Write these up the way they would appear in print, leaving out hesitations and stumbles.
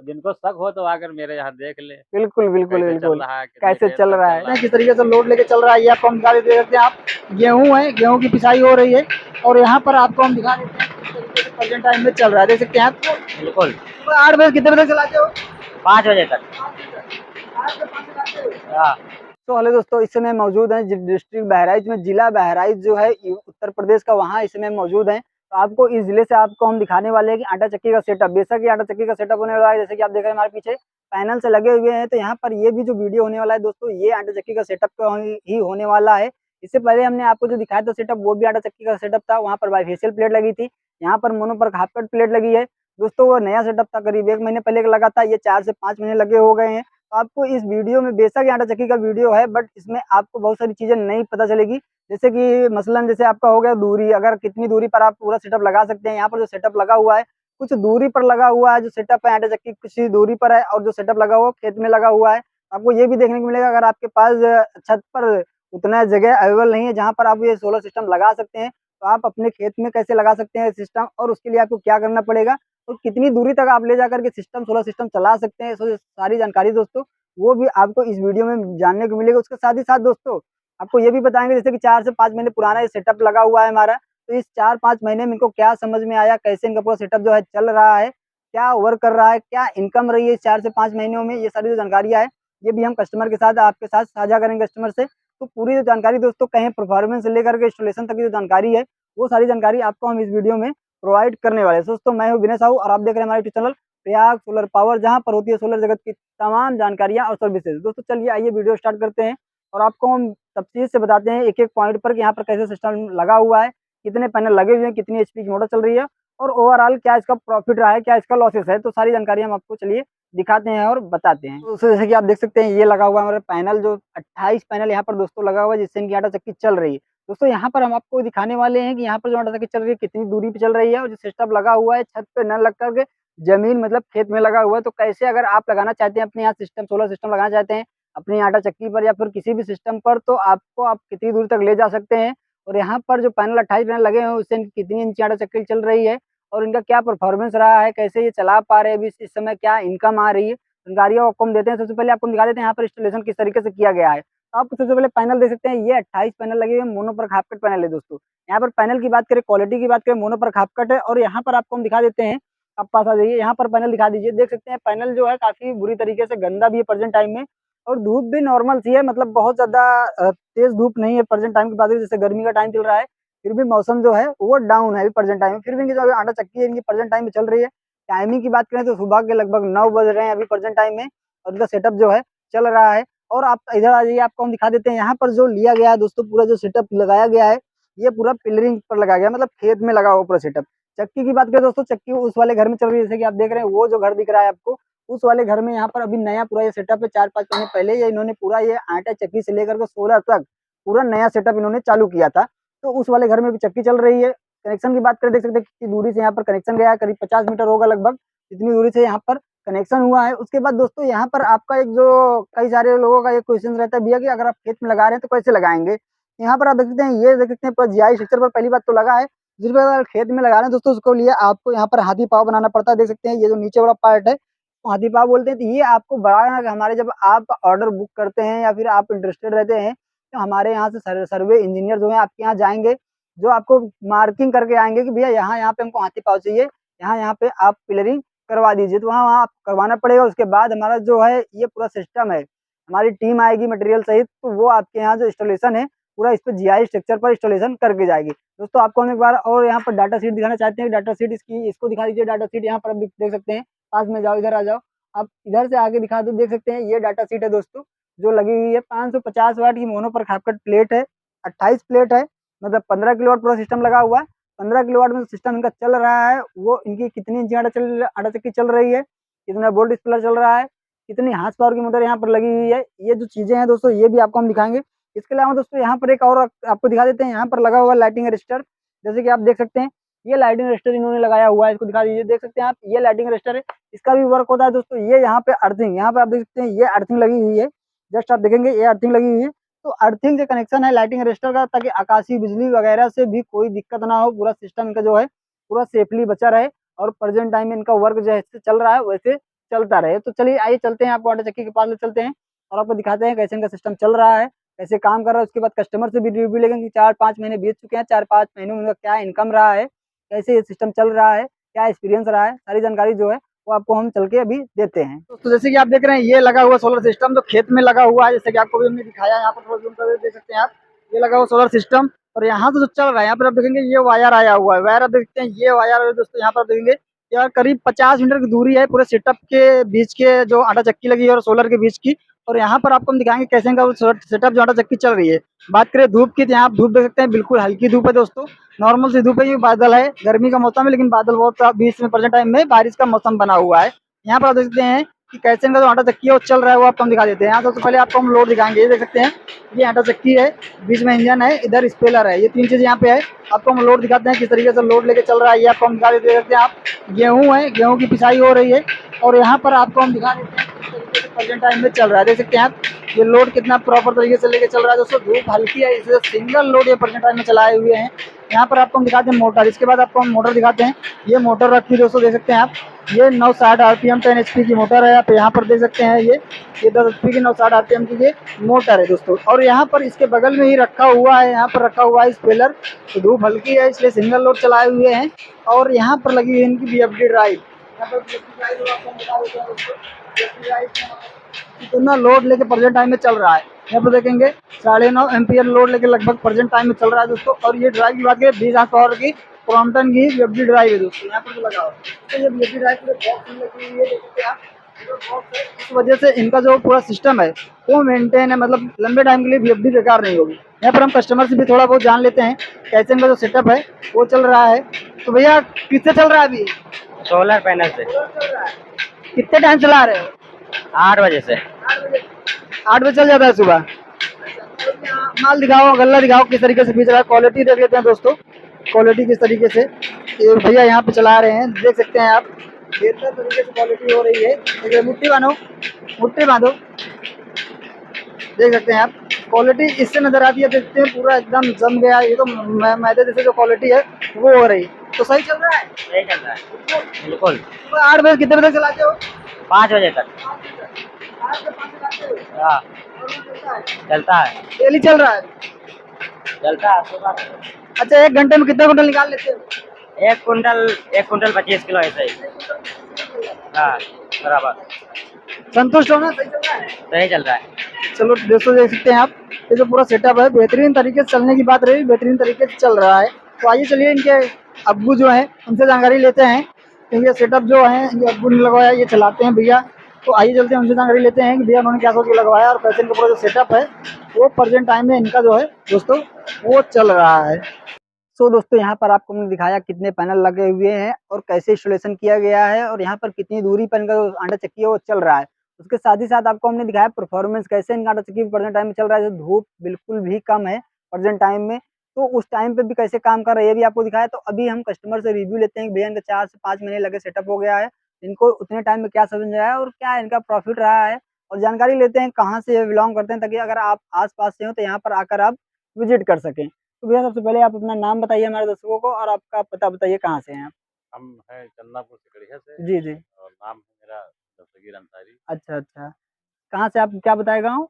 जिनको शक हो तो आकर मेरे यहाँ देख ले बिल्कुल बिल्कुल कैसे चल बिल्कुल। रहा है, कितनी कैसे देर चल तक रहा चल है रहा ना, है। किस तरीके से लोड लेके चल रहा है ये आपको हम दिखा देते हैं आप। गेहूं है, गेहूं की पिसाई हो रही है और यहाँ पर आपको हम दिखा देते हैं किस तरीके से प्रेजेंट टाइम में चल रहा है, देख सकते हैं आप। बिल्कुल। सुबह 8 बजे कितने बजे चलाते हो? 5 बजे तक। 8 से 5 चलाते हो। हाँ। तो हेलो दोस्तों, इस समय मौजूद हैं डिस्ट्रिक्ट बहराइच में, जिला बहराइच जो है उत्तर प्रदेश का, वहाँ इस समय मौजूद हैं। तो आपको इस जिले से आपको हम दिखाने वाले हैं कि आटा चक्की का सेटअप, बेशक ये आटा चक्की का सेटअप होने वाला है, जैसे कि आप देख रहे हैं हमारे पीछे पैनल से लगे हुए हैं। तो यहाँ पर ये भी जो वीडियो होने वाला है दोस्तों, ये आटा चक्की का सेटअप का ही होने वाला है। इससे पहले हमने आपको जो दिखाया था सेटअप, वो भी आटा चक्की का सेटअप था। वहाँ पर बाइफेशियल प्लेट लगी थी, यहाँ पर मोनो पर हाफ कट प्लेट लगी है दोस्तों। वो नया सेटअप था, करीब 1 महीने पहले का लगा था, ये 4 से 5 महीने लगे हो गए हैं। आपको इस वीडियो में, बेशक आटा चक्की का वीडियो है, बट इसमें आपको बहुत सारी चीजें नहीं पता चलेगी। जैसे कि मसलन जैसे आपका हो गया दूरी, अगर कितनी दूरी पर आप पूरा सेटअप लगा सकते हैं। यहाँ पर जो सेटअप लगा हुआ है कुछ दूरी पर लगा हुआ है, जो सेटअप है आटा चक्की कुछ ही दूरी पर है, और जो सेटअप लगा हुआ खेत में लगा हुआ है। आपको ये भी देखने को मिलेगा, अगर आपके पास छत पर उतना जगह अवेलेबल नहीं है जहाँ पर आप ये सोलर सिस्टम लगा सकते हैं, तो आप अपने खेत में कैसे लगा सकते हैं सिस्टम, और उसके लिए आपको क्या करना पड़ेगा, और कितनी दूरी तक आप ले जाकर के सिस्टम, सोलर सिस्टम चला सकते हैं। सो सारी जानकारी दोस्तों वो भी आपको इस वीडियो में जानने को मिलेगा। उसके साथ ही साथ दोस्तों आपको ये भी बताएंगे, जैसे कि 4 से 5 महीने पुराना ये सेटअप लगा हुआ है हमारा, तो इस 4-5 महीने में इनको क्या समझ में आया, कैसे इनका पूरा सेटअप जो है चल रहा है, क्या वर्क कर रहा है, क्या इनकम रही है इस 4 से 5 महीनों में, ये सारी जो जानकारियाँ है ये भी हम कस्टमर के साथ, आपके साथ साझा करेंगे कस्टमर से। तो पूरी जो जानकारी दोस्तों, कहें परफॉर्मेंस से लेकर के इंस्टॉलेशन तक की जो जानकारी है, वो सारी जानकारी आपको हम इस वीडियो में प्रोवाइड करने वाले हैं। दोस्तों मैं हूँ विनय साहू और आप देख रहे हैं हमारे YouTube channel Prayag solar power, जहाँ पर होती है सोलर जगत की तमाम जानकारियाँ और सर्विसेज। दोस्तों चलिए आइए वीडियो स्टार्ट करते हैं और आपको हम तफसील से बताते हैं एक एक पॉइंट पर कि यहाँ पर कैसे सिस्टम लगा हुआ है, कितने पैनल लगे हुए हैं, कितनी एचपी की मोटर चल रही है, और ओवरऑल क्या इसका प्रॉफिट रहा है, क्या इसका लॉसेस है। तो सारी जानकारी हम आपको चलिए दिखाते हैं और बताते हैं। तो जैसे कि आप देख सकते हैं ये लगा हुआ है हमारे पैनल, जो 28 पैनल यहाँ पर दोस्तों लगा हुआ है, जिससे इनकी आटा चक्की चल रही है। दोस्तों यहाँ पर हम आपको दिखाने वाले हैं कि यहाँ पर जो आटा चक्की चल रही है कितनी दूरी पे चल रही है, और जो सिस्टम लगा हुआ है छत पे न लग करके जमीन मतलब खेत में लगा हुआ है। तो कैसे अगर आप लगाना चाहते हैं अपने यहाँ सिस्टम, सोलर सिस्टम लगाना चाहते हैं अपनी आटा चक्की पर या फिर किसी भी सिस्टम पर, तो आपको आप कितनी दूर तक ले जा सकते हैं, और यहाँ पर जो पैनल 28 पैनल लगे हैं उससे इनकी कितनी इंची आटा चक्की चल रही है, और इनका क्या परफॉर्मेंस रहा है, कैसे ये चला पा रहे हैं, अभी इस समय क्या इनकम आ रही है, जानकारियाँ आपको हम देते हैं। सबसे पहले आपको हम दिखा देते हैं यहाँ पर इंस्टॉलेशन किस तरीके से किया गया है। तो आप सबसे पहले पैनल देख सकते हैं, ये 28 पैनल लगे हुए मोनो पर हाफ कट पैनल है दोस्तों। यहाँ पर पैनल की बात करें, क्वालिटी की बात करें, मोनो पर हाफ कट है, और यहाँ पर आपको हम दिखा देते हैं, आप पास आ जाइए, यहाँ पर पैनल दिखा दीजिए। देख सकते हैं पैनल जो है काफी बुरी तरीके से गंदा भी है प्रेजेंट टाइम में, और धूप भी नॉर्मल सी है, मतलब बहुत ज्यादा तेज धूप नहीं है प्रेजेंट टाइम की बात है, जैसे गर्मी का टाइम चल रहा है, फिर भी मौसम जो है वो डाउन है प्रेजेंट टाइम में। फिर भी इनकी जो आटा चक्की है इनकी प्रेजेंट टाइम में चल रही है। टाइमिंग की बात करें तो सुबह के लगभग 9 बज रहे हैं अभी प्रेजेंट टाइम में, और इनका सेटअप जो है चल रहा है। और आप इधर आ जाइए, आपको हम दिखा देते हैं यहाँ पर जो लिया गया है दोस्तों, पूरा जो सेटअप लगाया गया है ये पूरा पिलरिंग पर लगाया गया, मतलब खेत में लगा हुआ पूरा सेटअप। चक्की की बात करें दोस्तों, चक्की उस वाले घर में चल रही है, जैसे कि आप देख रहे हैं वो जो घर दिख रहा है आपको, उस वाले घर में यहाँ पर अभी नया पूरा ये सेटअप है। 4-5 महीने पहले ये इन्होंने पूरा ये आटा चक्की से लेकर के सोलर तक पूरा नया सेटअप इन्होंने चालू किया था। तो उस वाले घर में भी चक्की चल रही है। कनेक्शन की बात करें, देख सकते हैं कितनी दूरी से यहाँ पर कनेक्शन गया है, करीब 50 मीटर होगा लगभग, इतनी दूरी से यहाँ पर कनेक्शन हुआ है। उसके बाद दोस्तों यहाँ पर आपका एक जो कई सारे लोगों का एक क्वेश्चन रहता है भैया कि अगर आप खेत में लगा रहे हैं तो कैसे लगाएंगे। यहाँ पर आप देख सकते हैं, ये देख सकते हैं पूरा जीआई स्ट्रक्चर पर पहली बात तो लगा है। दूसरी बात, अगर खेत में लगा रहे हैं दोस्तों उसको लिए आपको यहाँ पर हाथी पाव बनाना पड़ता है। देख सकते हैं ये जो नीचे वाला पार्ट है तो हाथी पाव बोलते हैं। तो ये आपको बड़ा हमारे जब आप ऑर्डर बुक करते हैं या फिर आप इंटरेस्टेड रहते हैं, तो हमारे यहाँ से सर्वे इंजीनियर जो है आपके यहाँ जाएंगे, जो आपको मार्किंग करके आएंगे कि भैया यहाँ यहाँ पे हमको हाथी पाव चाहिए, यहाँ यहाँ पे आप पिलरिंग करवा दीजिए। तो वहाँ वहाँ आप करवाना पड़ेगा। उसके बाद हमारा जो है ये पूरा सिस्टम है, हमारी टीम आएगी मटेरियल सहित, तो वो आपके यहाँ जो इंस्टॉलेशन है पूरा इस पे जीआई स्ट्रक्चर पर इंस्टॉलेशन करके जाएगी। दोस्तों आपको हम एक बार और यहाँ पर डाटा शीट दिखाना चाहते हैं। डाटा शीट इसकी इसको दिखा दीजिए। डाटा शीट यहाँ पर आप देख सकते हैं, पास में जाओ, इधर आ जाओ, आप इधर से आगे दिखा दो। देख सकते हैं ये डाटा शीट है दोस्तों जो लगी हुई है। 550 वाट की मोनो पर खापकट प्लेट है, 28 प्लेट है, मतलब 15 किलोवाट पूरा सिस्टम लगा हुआ है। 15 किलोवाट में सिस्टम इनका चल रहा है, वो इनकी कितनी इंची आटा चक्की चल रही है, कितना वोल्ट डिस्प्ले चल रहा है, कितनी हार्स पावर की मोटर यहाँ पर लगी हुई है, ये जो चीजें हैं दोस्तों ये भी आपको हम दिखाएंगे। इसके अलावा दोस्तों यहाँ पर एक और आपको दिखा देते हैं, यहाँ पर लगा हुआ लाइटिंग रजिस्टर, जैसे कि आप देख सकते हैं ये लाइटिंग रजिस्टर इन्होंने लगाया हुआ है। इसको दिखा दीजिए। देख सकते हैं आप, ये लाइटिंग रजिस्टर है, इसका भी वर्क होता है दोस्तों। ये यहाँ पे अर्थिंग, यहाँ पे आप देख सकते हैं ये अर्थिंग लगी हुई है, जस्ट आप देखेंगे ये अर्थिंग लगी हुई है। तो अर्थिंग से कनेक्शन है लाइटिंग रजिस्टर का, ताकि आकाशीय बिजली वगैरह से भी कोई दिक्कत ना हो, पूरा सिस्टम इनका जो है पूरा सेफली बचा रहे, और प्रेजेंट टाइम में इनका वर्क जैसे चल रहा है वैसे चलता रहे। तो चलिए आइए चलते हैं, आपको आटा चक्की के पास ले चलते हैं और आपको दिखाते हैं कैसे इनका सिस्टम चल रहा है, कैसे काम कर रहा है। उसके बाद कस्टमर से भी रिव्यू लेंगे कि 4-5 महीने बीत चुके हैं, 4-5 महीने में उनका क्या इनकम रहा है, कैसे ये सिस्टम चल रहा है, क्या एक्सपीरियंस रहा है, सारी जानकारी जो है वो आपको हम चल के अभी देते हैं। तो जैसे कि आप देख रहे हैं ये लगा हुआ सोलर सिस्टम जो खेत में लगा हुआ है, जैसे कि आपको भी हमने दिखाया, यहाँ पर थोड़ा जूम करके देख सकते हैं आप, ये लगा हुआ सोलर सिस्टम। और यहाँ से जो चल रहा है, यहाँ पर आप देखेंगे ये वायर आया हुआ है, वायर आप देखते हैं, ये वायर दोस्तों यहाँ पर आप देखेंगे यार करीब 50 मीटर की दूरी है पूरे सेटअप के बीच के, जो आटा चक्की लगी है और सोलर के बीच की। और यहाँ पर आपको हम दिखाएंगे कैसे का सेटअप जो आटा चक्की चल रही है। बात करें धूप की, तो यहाँ आप धूप देख सकते हैं, बिल्कुल हल्की धूप है दोस्तों, नॉर्मल सी धूप है, ये बादल है, गर्मी का मौसम है लेकिन बादल बहुत बीच में प्रेजेंट टाइम में बारिश का मौसम बना हुआ है। यहाँ पर आप देख सकते हैं कि कैसे का जो आटा चक्की है वो चल रहा है, वो आपको हम दिखा देते हैं। यहाँ सबसे पहले आपको हम लोड दिखाएंगे, ये देख सकते हैं ये आटा चक्की है, बीच में इंजन है, इधर स्पेलर है, ये 3 चीज यहाँ पे है। आपको हम लोड दिखाते हैं किस तरीके से लोड लेके चल रहा है, ये आपको हम दिखा देते हैं। आप गेहूँ है, गेहूँ की पिसाई हो रही है और यहाँ पर आपको हम दिखा देते हैं किस तरीके से प्रेजेंट टाइम में चल रहा है। देख सकते हैं आप ये लोड कितना प्रॉपर तरीके से लेके चल रहा है दोस्तों। धूप हल्की है, इसलिए सिंगल लोड ये प्रेजेंट टाइम में चलाए हुए हैं। यहाँ पर आपको हम दिखाते हैं मोटर, इसके बाद आपको हम मोटर दिखाते हैं। ये मोटर रखी है दोस्तों, देख सकते हैं आप, ये 960 आरपीएम 10 HP की मोटर है। आप यहाँ पर देख सकते हैं ये 10 HP की 960 आरपीएम की ये मोटर है दोस्तों। और यहाँ पर इसके बगल में ही रखा हुआ है, यहाँ पर रखा हुआ है स्पेलर। तो धूप हल्की है इसलिए सिंगल लोड चलाए हुए हैं। और यहाँ पर लगी हुई है इनकी BFD ड्राइव, यहाँ पर BFD ड्राइव आपको हम बता देते हैं दोस्तों। BFD ड्राइव कितना लोड लेके प्रेजेंट टाइम में चल रहा है, यहाँ पर देखेंगे 9.5 एम्पियर लोड लेके लगभग प्रेजेंट टाइम में चल रहा है दोस्तों। और ये ड्राइव की बात करें 20 हाथ पावर की क्रॉम्पटन की BFD ड्राइव है दोस्तों, यहाँ पर जो लगा हुआ है। तो ये BFD ड्राइव पूरे बॉक्स में लगी हुई है, देख सकते हैं आप, इस वजह से इनका जो पूरा सिस्टम है वो मेंटेन है, मतलब लंबे टाइम के लिए BFD बेकार नहीं होगी। यहाँ पर हम कस्टमर से भी थोड़ा बहुत जान लेते हैं कैसे इनका जो सेटअप है वो चल रहा है। तो भैया किससे चल रहा है अभी? सोलर पैनल से। कितने टाइम चला रहे हो? 8 बजे से। 8 बजे चल जाता है सुबह। माल दिखाओ, गल्ला दिखाओ किस तरीके से बेच रहा है, क्वालिटी देख लेते हैं दोस्तों, क्वालिटी किस तरीके से ये भैया यहाँ पे चला रहे हैं, देख सकते हैं आप बेहतर तरीके से क्वालिटी हो रही है। मुट्ठी बांधो, मुट्ठी बांधो, देख सकते हैं आप क्वालिटी इससे नजर आती है, देखते हैं पूरा एकदम जम गया, ये तो मैदे जैसे जो क्वालिटी है वो हो रही। तो सही चल रहा है? सही चल रहा है बिल्कुल। 8 बजे कितने बजे चलाते हो? 5 बजे तक। हाँ चलता है, डेली चल रहा है? चलता है सुबह। अच्छा, 1 घंटे में कितना कुंटल निकाल लेते हो? 1 कुंटल 25 किलो ऐसे ही। हाँ बराबर। संतुष्ट हो ना? सही चल रहा है? सही चल रहा है। चलो दोस्तों देख सकते हैं आप, ये जो पूरा सेटअप है बेहतरीन तरीके से चलने की बात रही, बेहतरीन तरीके से चल रहा है। तो आइए चलिए इनके अब्बू जो है उनसे जानकारी लेते हैं, क्योंकि ये सेटअप जो है ये अब्बू ने लगवाया, ये चलाते हैं भैया। तो आइए चलते हैं उनसे जानकारी लेते हैं कि भैया उन्होंने क्या सोच के लगवाया और कैसे इनका पूरा जो सेटअप है वो प्रेजेंट टाइम में इनका जो है दोस्तों वो चल रहा है। सो दोस्तों यहाँ पर आपको हमने दिखाया कितने पैनल लगे हुए हैं और कैसे इंस्टॉलेशन किया गया है और यहाँ पर कितनी दूरी पर इनका जो आटा चक्की है वो चल रहा है। उसके साथ ही साथ आपको हमने दिखाया परफॉर्मेंस कैसे इनका आटा चक्की प्रेजेंट टाइम में चल रहा है। धूप बिल्कुल भी कम है प्रेजेंट टाइम में, तो उस टाइम पे भी कैसे काम कर रहा है ये भी आपको दिखाया। तो अभी हम कस्टमर से रिव्यू लेते हैं कि भैया इनका 4 से 5 महीने लगे सेटअप हो गया है, इनको उतने टाइम में क्या समझ आया और क्या इनका प्रॉफिट रहा है, और जानकारी लेते हैं कहाँ से ये बिलोंग करते हैं, ताकि अगर आप आस-पास से हो तो यहाँ पर आकर आप विजिट कर सकें। तो भैया सबसे पहले आप अपना नाम बताइए हमारे दर्शकों को और आपका पता बताइए कहाँ से हैं आप? हम हैं चंदनापुर सिकड़िया से जी, जी। और नाम है मेरा दस्तगीर अंसारी। अच्छा, अच्छा। कहाँ से आप क्या बताए गाँव?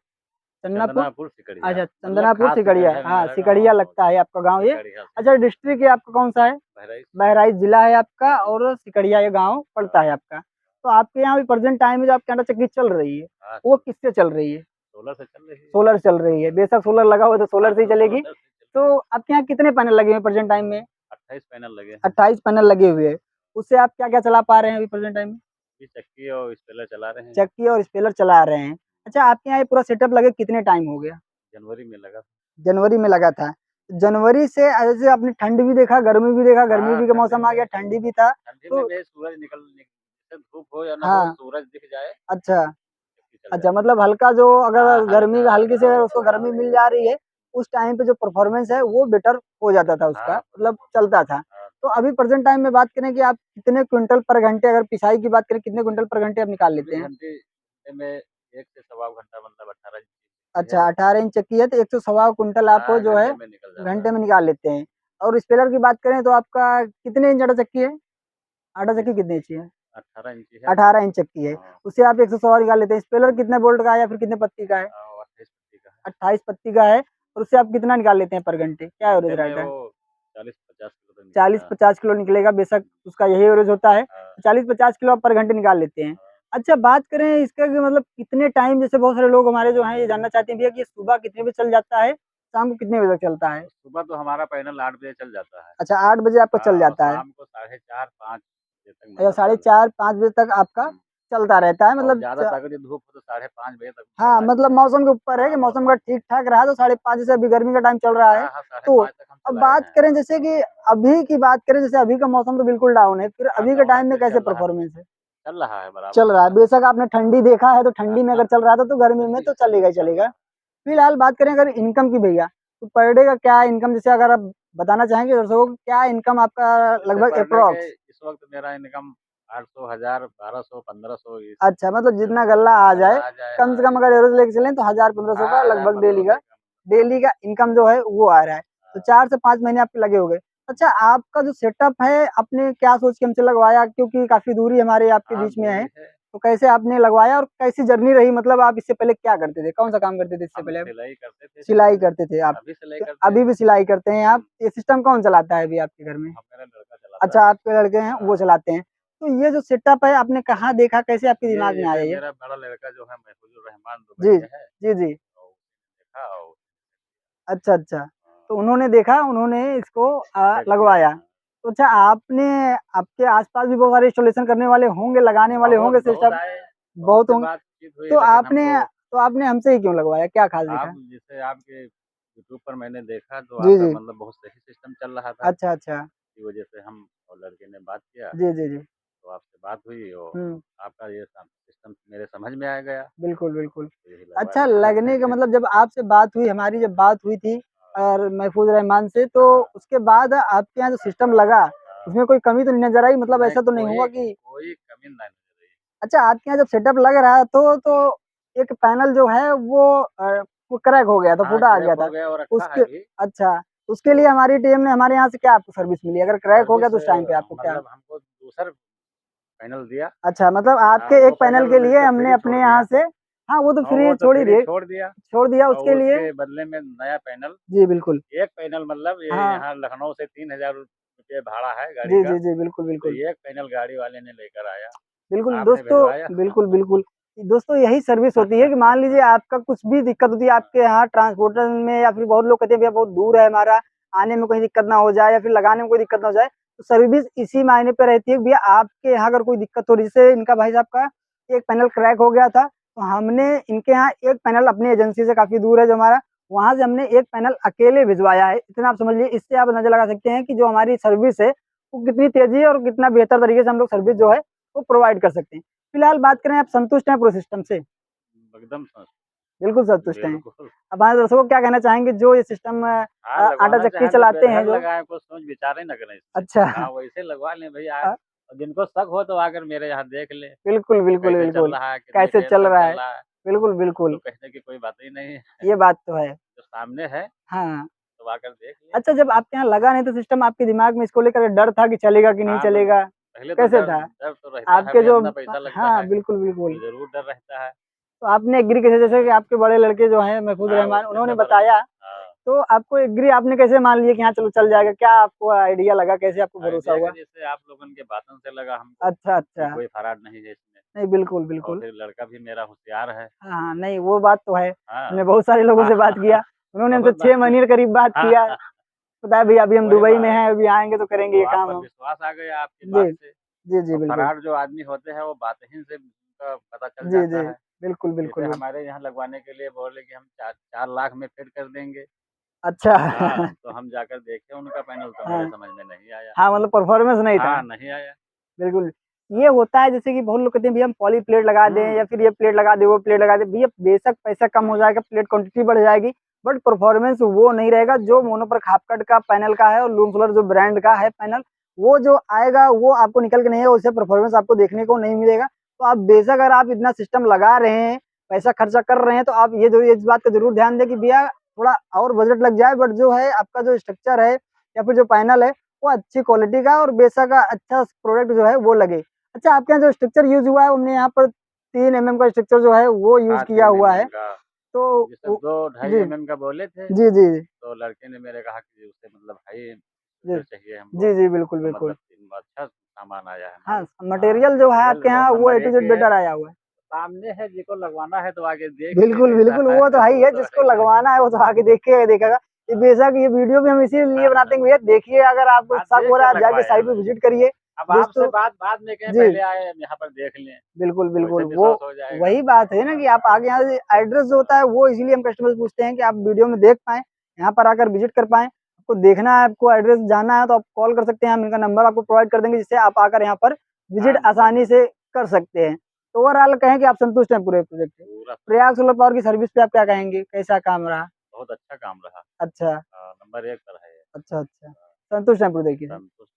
चंदनापुर? चंदनापुर सिकड़िया। अच्छा, मतलब चंदनापुर खास सिकड़िया। सिकड़िया में हाँ, मेरा सिकड़िया गाँव लगता है आपका गाँव ये। सिकड़िया से अच्छा, डिस्ट्रिक्ट ये आपका कौन-सा है? बहराइच। बहराइच जिला है आपका और सिकड़िया ये गाँव पड़ता है आपका। तो आपके यहाँ भी प्रेजेंट टाइम में जो आपकी आटा चक्की चल रही है, हाँ, वो किससे चल रही है? सोलर से चल रही है। सोलर चल रही है। बेशक सोलर लगा हुआ है तो सोलर से ही चलेगी। सोलर से चल तो आपके यहाँ कितने पैनल लगे हुए हैं प्रेजेंट टाइम में? 28 पैनल लगे हैं। 28 पैनल लगे हुए हैं। उससे आप क्या-क्या चला पा रहे हैं अभी प्रेजेंट टाइम में? ये चक्की और स्पेलर चला रहे हैं। चक्की और स्पेलर चला रहे हैं। अच्छा, आपके यहाँ ये पूरा सेटअप लगे कितने टाइम हो गया? जनवरी में लगा। जनवरी में लगा था। जनवरी से जैसे आपने ठंड भी देखा, गर्मी भी देखा, गर्मी हाँ, भी का ठंडी मौसम आ में गया, ठंडी भी था। ठंडी तो में भी सूरज जैसे धूप हो या ना हो, हाँ, सूरज दिख जाए अच्छा। चक्की चल अच्छा, जाती मतलब हल्का जो अगर है। हाँ, गर्मी हल्का हल्की से अगर उसको हाँ, गर्मी मिल जा रही है, उस टाइम पे जो परफॉर्मेंस है वो बेटर हो जाता था उसका, हाँ, मतलब चलता था। हाँ, तो अभी प्रेजेंट टाइम में बात करें कि आप कितने क्विंटल पर घंटे, अगर पिसाई की बात करें कितने क्विंटल पर घंटे आप निकाल लेते 24 हैं? घंटे में 1 से सवा घंटा मतलब 18 इंच की अच्छा, है। 18 इंच चक्की है तो 100 सवा क्विंटल आप हाँ, जो है घंटे में निकल जाता घंटे है। में निकाल लेते हैं। और स्पेलर की बात करें तो आपका कितने इंच आटा चक्की है? आटा चक्की कितने इंच की है? 18 इंची है। 18 इंच की है। हाँ, उससे आप 100 और निकाल लेते हैं। स्पेलर कितने वोल्ट का है या फिर कितने पत्ती का है? 28 पत्ती का है। 28 पत्ती का है। और उससे आप कितना निकाल लेते हैं पर घंटे? क्या एवरेज घंटे में रहता है? वो 40-50 किलो तो निकलता है। 40-50 किलो निकलेगा, बेशक उसका यही एवरेज होता है। हाँ, 40-50 किलो आप पर घंटे निकाल लेते हैं। हाँ। अच्छा, बात करें इसका कि मतलब कितने टाइम, जैसे बहुत सारे लोग हमारे जो हैं ये जानना चाहते हैं भैया कि ये सुबह कितने बजे चल जाता है, शाम को कितने बजे तक चलता है? सुबह तो हमारा पैनल 8 बजे चल जाता है। अच्छा, 8 बजे आपका चल हाँ, और जाता है। शाम को 4:30-5 बजे तक अच्छा, मतलब साढ़े चलता है। 4-5 बजे तक आपका हुँ, चलता रहता है, और मतलब ज़्यादा तगड़ी धूप हो तो 5:30 बजे तक हाँ, चला मतलब देते हैं। मौसम के ऊपर है कि हाँ, मौसम का मौसम ठीक-ठाक रहा तो 5:30, जैसे अभी गर्मी का टाइम चल रहा है। हाँ, हाँ, तो 5:30 तक हम अब चलाए बात हैं। करें जैसे कि अभी की बात करें, जैसे अभी का मौसम तो बिल्कुल डाउन है, फिर हाँ, अभी के डाउन टाइम में ऐसे कैसे चल रहा है। परफॉर्मेंस है? चल रहा है, बराबर चल चल रहा है, रहा है। बेशक आपने ठंडी देखा है तो ठंडी में अगर चल रहा था तो गर्मी में तो चलेगा ही चल चलेगा। रहा है। फिलहाल बात करें अगर इनकम की भैया, तो पर डे का क्या इनकम, जैसे अगर आप बताना चाहेंगे दर्शकों को क्या इनकम आपका जैसे लगभग पर डे के एप्रॉक्स? इस वक़्त मेरा इनकम 800, 1000, 1200, 1500 इस अच्छा, मतलब पे जितना हो गल्ला जाता है। आ गल्ला जाए, आ जाए, कम हाँ, से कम अगर एवरेज लेके चलें तो 1000-1500 का हाँ, लगभग डेली 1000-1500 का इनकम जो है वो आ रहा है। तो 4 से 5 महीने आपके लगे हो गए। अच्छा, आपका जो सेटअप है आपने क्या सोच के हमसे लगवाया, क्योंकि काफ़ी दूरी हमारे आपके हाँ, बीच में है, दूरी है। तो कैसे आपने लगवाया और कैसी जर्नी रही? मतलब आप इससे पहले क्या करते थे? कौन-सा काम करते थे इससे हम पहले आप? सिलाई करते थे सिलाई शुरू में, करते थे आप। अभी सिलाई तो करते अभी हैं। भी सिलाई करते हैं आप? हुँ, ये सिस्टम कौन चलाता है अभी आपके घर में? अब मेरा लड़का चलाता अच्छा, है। आपके लड़के हैं वो हाँ, चलाते हैं। तो ये जो सेटअप है आपने कहाँ देखा, कैसे आपके ये दिमाग में आया जैसे ये? मेरा बड़ा लड़का जो है महफूजुर रहमान दुबई जी। में है, जी, जी। तो उसने देखा और अच्छा, अच्छा। हाँ, तो उन्होंने देखा, उन्होंने इसको सेट किया। लगवाया। हाँ। तो अच्छा, आपने आपके आस-पास भी बहुत सारे इंस्टॉलेशन करने वाले होंगे, लगाने वाले बहुत, होंगे बहुत सिस्टम, आए, बहुत बहुत से होंगे। बातचीत हुई तो लेकिन आपने हमको तो आपने हमसे ही क्यों लगवाया? क्या ख़ास आप दिखा? जैसे आपके यूट्यूब पर मैंने देखा तो जी, आपका जी। मतलब बहुत सही सिस्टम चल रहा था, अच्छा, अच्छा। इसी वजह से हम और लड़के ने बात किया, जी, जी, जी। तो आपसे बात हुई और हुँ। आपका ये सब सिस्टम मेरे समझ में आ गया, बिल्कुल, बिल्कुल। तो यही अच्छा, लगवाया। लगने का मतलब जब आपसे बात हुई, हमारी जब बात हुई थी और महफूज़ रहमान से, तो हाँ, उसके बाद आपके यहाँ जो सिस्टम लगा, हाँ, उसमें कोई कमी तो नहीं नज़र आई? मतलब नहीं ऐसा तो नहीं हुआ कोई कि कोई कमी नहीं नज़र आई। अच्छा, आपके यहाँ जब सेटअप लग रहा है तो एक पैनल जो है वो क्रैक हो गया था, हाँ, फूटा आ क्रैक गया हो था। गया और रखा है उसके अभी, अच्छा, उसके लिए तो हमारी टीम ने हमारे यहाँ से क्या आपको सर्विस मिली? अगर क्रैक हो गया सर्विस तो उस टाइम पे आपको क्या? मतलब हमको दूसरा पैनल दिया। अच्छा, मतलब हाँ, आपके एक वो पैनल पैनल के लिए मुझसे हमने फ्री अपने छोड़ यहाँ दिया से, हाँ, वो तो और वो फ्री तो फ्री छोड़ दिया छोड़ दिया उसके और लिए। उसके बदले में नया पैनल जी, बिल्कुल। एक पैनल मतलब ये हाँ। यहाँ लखनऊ से 3000 रुपये भाड़ा है गाड़ी जी, का, जी, जी, बिल्कुल, तो बिल्कुल। एक पैनल गाड़ी वाले ने लेकर आया, बिल्कुल आपने भिजवाया। दोस्तों, बिल्कुल, बिल्कुल। दोस्तों, यही सर्विस होती है कि मान लीजिए आपका कुछ भी दिक्कत होती है आपके यहाँ ट्रांसपोर्टर में, या फिर बहुत लोग कहते हैं भैया बहुत दूर है हमारा, आने में कोई दिक्कत ना हो जाए या फिर लगाने में कोई दिक्कत ना हो जाए, तो सर्विस इसी मायने पे रहती है कि भैया आपके यहाँ अगर कोई दिक्कत हो रही है, जैसे इनका भाई साहब का एक पैनल क्रैक हो गया था, तो हमने इनके यहाँ एक पैनल अपनी एजेंसी से काफ़ी दूर है जो हमारा, वहाँ से हमने एक पैनल अकेले भिजवाया है। इतना आप समझ लीजिए, इससे आप अंदाज़ा लगा सकते हैं कि जो हमारी सर्विस है, वो कितनी तेज़ी है और कितना बेहतर तरीके से हम लोग सर्विस जो है, वो प्रोवाइड कर सकते हैं। फिलहाल बात करें, आप संतुष्ट हैं पूरे सिस्टम से? एकदम स बिल्कुल संतुष्ट हैं। बिल्कुल। अब हमारे दर्शकों को क्या कहना चाहेंगे जो ये सिस्टम हाँ, आटा लगवाना चक्की चाहें तो चलाते हैं बेधड़ जो? लगाएँ, कुछ सोच विचार ही ना करें इसमें। अच्छा। हाँ, वैसे लगवा लें भई अ, और जिनको शक हो तो आकर मेरे यहाँ देख लें, बिल्कुल, बिल्कुल, कैसे चल बिल्कुल। रहा है, कितने कैसे फेज़ चल तक रहा है? चल रहा है, बिल्कुल, तो बिल्कुल। कहने की कोई बात ही नहीं है। ये बात तो है। जो सामने है, हाँ। तो आकर देख लें। अच्छा, जब आपके यहाँ लगा नहीं तो सिस्टम, आपके दिमाग में इसको लेकर डर था कि चलेगा कि नहीं हाँ, तो चलेगा? पहले तो कैसे डर था? डर तो रहता है आपके भई जो इतना पैसा लगता हाँ, है, बिल्कुल, तो बिल्कुल। ज़रूर डर रहता है। तो आपने एग्री कैसे, जैसे कि आपके बड़े लड़के जो हैं महफूज़ हाँ, रहमान, उसने उन्होंने तो भरोसा बताया, हाँ, तो आपको एग्री आपने कैसे मान लिया कि हाँ, चलो चल जाएगा? क्या आपको आइडिया लगा, कैसे आपको भरोसा आइडिया का हुआ? जैसे आप लोगों के बातों से लगा हमको अच्छा, कि अच्छा। कोई फ्रॉड नहीं है इसमें नहीं, बिल्कुल, और बिल्कुल। फिर लड़का भी मेरा होशियार है। हाँ, हाँ, नहीं वो बात तो है। हाँ। हमने बहुत सारे लोगों हाँ, से बात हाँ, किया। हाँ, उन्होंने हमसे बहुत 6 बार महीने के करीब बात हाँ, किया। हाँ, बताया भैया अभी हम वही दुबई में बात। हैं, अभी आएँगे तो करेंगे तो ये आप काम पर हम। विश्वास आ गया आपकी जी। बात से जी, जी, और बिल्कुल। फरार जो आदमी होते हैं वो बातहीन से उनका पता चल जी, जाता जी। है। बिल्कुल, जैसे बिल्कुल, हमारे यहाँ लगवाने के लिए बोले कि हम 4 लाख में फिट कर देंगे। अच्छा। हाँ, तो हम जाकर देखे उनका पैनल तो मेरे हाँ। समझ में नहीं आया। हाँ, मतलब परफॉर्मेंस नहीं था। हाँ, नहीं आया। बिल्कुल। ये होता है जैसे कि बहुत लोग कहते हैं भैया हम पॉली प्लेट लगा दें हुँ, या फिर ये प्लेट लगा दें, वो प्लेट लगा दें। भैया बेशक पैसा कम हो जाएगा, प्लेट क्वांटिटी बढ़ जाएगी, बट परफॉर्मेंस वो नहीं रहेगा जो मोनोपर खापकट का पैनल का है और लूम सोलर जो ब्रांड का है पैनल, वो जो आएगा वो आपको निकल के नहीं आएगा, उससे परफॉर्मेंस आपको देखने को नहीं मिलेगा। तो आप बेशक अगर आप इतना सिस्टम लगा रहे हैं, पैसा खर्चा कर रहे हैं, तो आप ये ज़रूर इस बात का ज़रूर ध्यान दें कि भैया थोड़ा और बजट लग जाए, बट जो है आपका जो स्ट्रक्चर है या फिर जो पैनल है, वो अच्छी क्वालिटी का और बेशक अच्छा प्रोडक्ट जो है वो लगे। अच्छा, आपके यहाँ जो स्ट्रक्चर यूज हुआ है, हमने यहाँ पर 3 mm का स्ट्रक्चर जो है वो यूज हाँ, किया 3 हुआ है। mm का। तो ये सब 2 ढाई जी, mm का बोले थे, जी, जी, जी, तो लड़के ने मेरे कहा कि उससे मतलब हाई जी, स्ट्रक्चर चाहिए हमको, जी, जी, बिल्कुल, तो बिल्कुल। मतलब अच्छा सामान आया है हाँ, माल। हाँ, मटेरियल जो है मटेरियल आपके यहाँ बहुत वो ए नंबर टू 1 जेड है। बेटर आया हुआ है। सामने है, जिसको लगवाना है तो आगे देख के बिल्कुल, कैसा बिल्कुल, है वो तो है ही वो है, तो है जिसको ही है। लगवाना है वो तो आके देखेगा देखेगा। ये बेशक ये वीडियो भी हम इसीलिए बनाते हैं कि भैया देखिए, अगर आपको हाँ, शक देख हो रहा कर है, आप जाके लगवाए साइट पे हमें। विजिट करिए। अब आपसे दोस्तों बात बाद में कहें, जी, पहले आए यहाँ पर देख लें, बिल्कुल, तो बिल्कुल, वैसे वो विश्वास हो जाएगा। वही बात है ना कि आप आगे यहाँ से एड्रेस जो होता है वो इसीलिए हम कस्टमर से पूछते हैं कि आप वीडियो में देख पाएँ, यहाँ पर आकर विजिट कर पाएँ। आपको देखना है, आपको एड्रेस जानना है तो आप कॉल कर सकते हैं, हम इनका नंबर आपको प्रोवाइड कर देंगे, जिससे आप आकर यहाँ पर विजिट हाँ, नंबर आसानी दे से दें। कर सकते हैं। तो ओवरऑल कहें कि आप संतुष्ट हैं पूरे प्रोजेक्ट से? पूरा प्रयाग सोलर पावर की सर्विस पे आप क्या कहेंगे? कैसा काम रहा? बहुत अच्छा काम रहा। अच्छा, नंबर 1 पर है ये। अच्छा, अच्छा। संतुष्ट हैं पूरे तरीके से? संतुष्ट।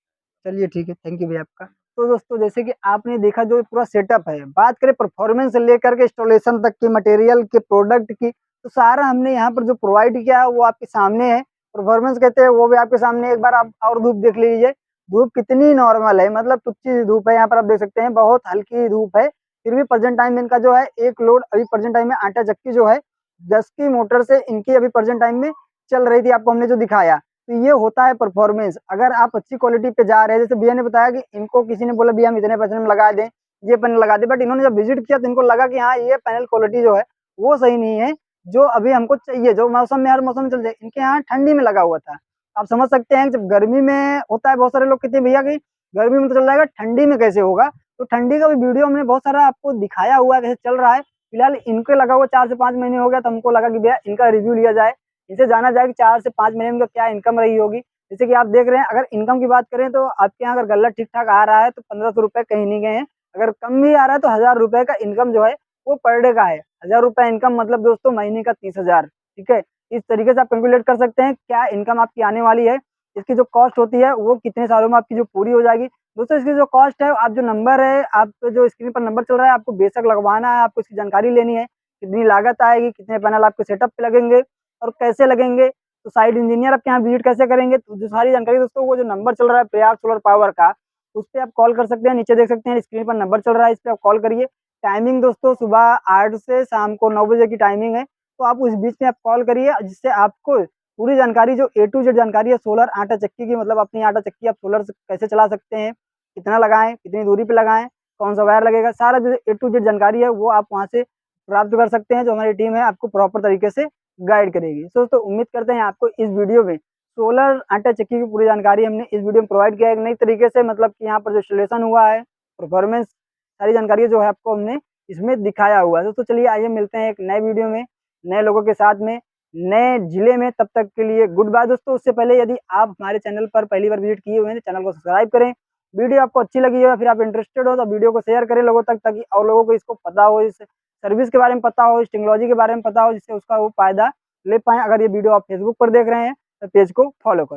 चलिए ठीक है, थैंक यू भैया आपका। तो दोस्तों जैसे कि आपने देखा जो पूरा सेटअप है, बात करें परफॉर्मेंस से लेकर के इंस्टॉलेशन तक की, मटेरियल के, प्रोडक्ट की, तो सारा हमने यहाँ पर जो प्रोवाइड किया है वो आपके सामने है। परफॉर्मेंस कहते हैं वो भी आपके सामने, एक बार आप और धूप देख लीजिए, धूप कितनी नॉर्मल है, मतलब तुच्छी धूप है, यहाँ पर आप देख सकते हैं बहुत हल्की धूप है। फिर भी प्रेजेंट टाइम में इनका जो है एक लोड अभी प्रेजेंट टाइम में आटा चक्की जो है 10 की मोटर से इनकी अभी प्रेजेंट टाइम में चल रही थी, आपको हमने जो दिखाया। तो ये होता है परफॉर्मेंस। अगर आप अच्छी क्वालिटी पे जा रहे हैं, जैसे भैया ने बताया कि इनको किसी ने बोला भैया हम इतने पैसे में लगा दें, ये पैनल लगा दें, बट इन्होंने जब विजिट किया तो इनको लगा कि हाँ ये पैनल क्वालिटी जो है वो सही नहीं है, जो अभी हमको चाहिए, जो मौसम में हर मौसम में चल जाए। इनके यहाँ ठंडी में लगा हुआ था। आप समझ सकते हैं जब गर्मी में होता है, बहुत सारे लोग कहते हैं भैया कि गर्मी में तो चल जाएगा, ठंडी में कैसे होगा? तो ठंडी का भी वीडियो हमने बहुत सारा आपको दिखाया हुआ है कैसे चल रहा है। फिलहाल इनके लगा हुआ 4 से 5 महीने हो गया, तो हमको लगा कि भैया इनका रिव्यू लिया जाए, इनसे जाना जाए कि 4 से 5 महीने में इनका क्या इनकम रही होगी। जैसे कि आप देख रहे हैं, अगर इनकम की बात करें तो आपके यहाँ अगर गल्ला ठीक-ठाक आ रहा है तो 1500 रुपए कहीं नहीं गए हैं। अगर कम भी आ रहा है तो 1000 रुपए का इनकम जो है वो पर डे का है। 1000 रुपए इनकम मतलब दोस्तों महीने का 30,000, ठीक है? इस तरीके से आप कैलकुलेट कर सकते हैं क्या इनकम आपकी आने वाली है। इसकी जो कॉस्ट होती है वो कितने सालों में आपकी जो पूरी हो जाएगी। दोस्तों इसकी जो कॉस्ट है, आप जो नंबर है, आप जो स्क्रीन पर नंबर चल रहा है, आपको बेशक लगवाना है, आपको इसकी जानकारी लेनी है, कितनी लागत आएगी, कितने पैनल आपके सेटअप पे लगेंगे और कैसे लगेंगे, तो साइट इंजीनियर आपके यहाँ विजिट कैसे करेंगे, तो जो सारी जानकारी दोस्तों वो जो नंबर चल रहा है प्रयाग सोलर पावर का, उस पे आप कॉल कर सकते हैं। नीचे देख सकते हैं स्क्रीन पर नंबर चल रहा है, इस पे आप कॉल करिए। टाइमिंग दोस्तों सुबह 8 से शाम को 9 बजे की टाइमिंग है, तो आप उस बीच में आप कॉल करिए, जिससे आपको पूरी जानकारी जो ए टू जेड जानकारी है सोलर आटा चक्की की, मतलब अपनी आटा चक्की आप सोलर से कैसे चला सकते हैं, कितना लगाएँ, कितनी दूरी पे लगाएँ, कौन-सा वायर लगेगा, सारा जो ए टू जेड जानकारी है वो आप वहाँ से प्राप्त कर सकते हैं। जो हमारी टीम है आपको प्रॉपर तरीके से गाइड करेगी। सो दोस्तों उम्मीद करते हैं आपको इस वीडियो में सोलर आटा चक्की की पूरी जानकारी हमने इस वीडियो में प्रोवाइड किया है एक नई तरीके से, मतलब कि यहाँ पर जो इंस्टॉलेशन हुआ है, परफॉर्मेंस, सारी जानकारी जो है आपको हमने इसमें दिखाया हुआ है। दोस्तों चलिए आइए मिलते हैं एक नए वीडियो में, नए लोगों के साथ में, नए जिले में। तब तक के लिए गुड बाय दोस्तों। उससे पहले यदि आप हमारे चैनल पर पहली बार विजिट किए हुए हैं तो चैनल को सब्सक्राइब करें। वीडियो आपको अच्छी लगी हो या फिर आप इंटरेस्टेड हो तो वीडियो को शेयर करें लोगों तक, ताकि और लोगों को इसको पता हो, इस सर्विस के बारे में पता हो, इस टेक्नोलॉजी के बारे में पता हो, जिससे उसका वो फ़ायदा ले पाएँ। अगर ये वीडियो आप फेसबुक पर देख रहे हैं तो पेज को फॉलो करें।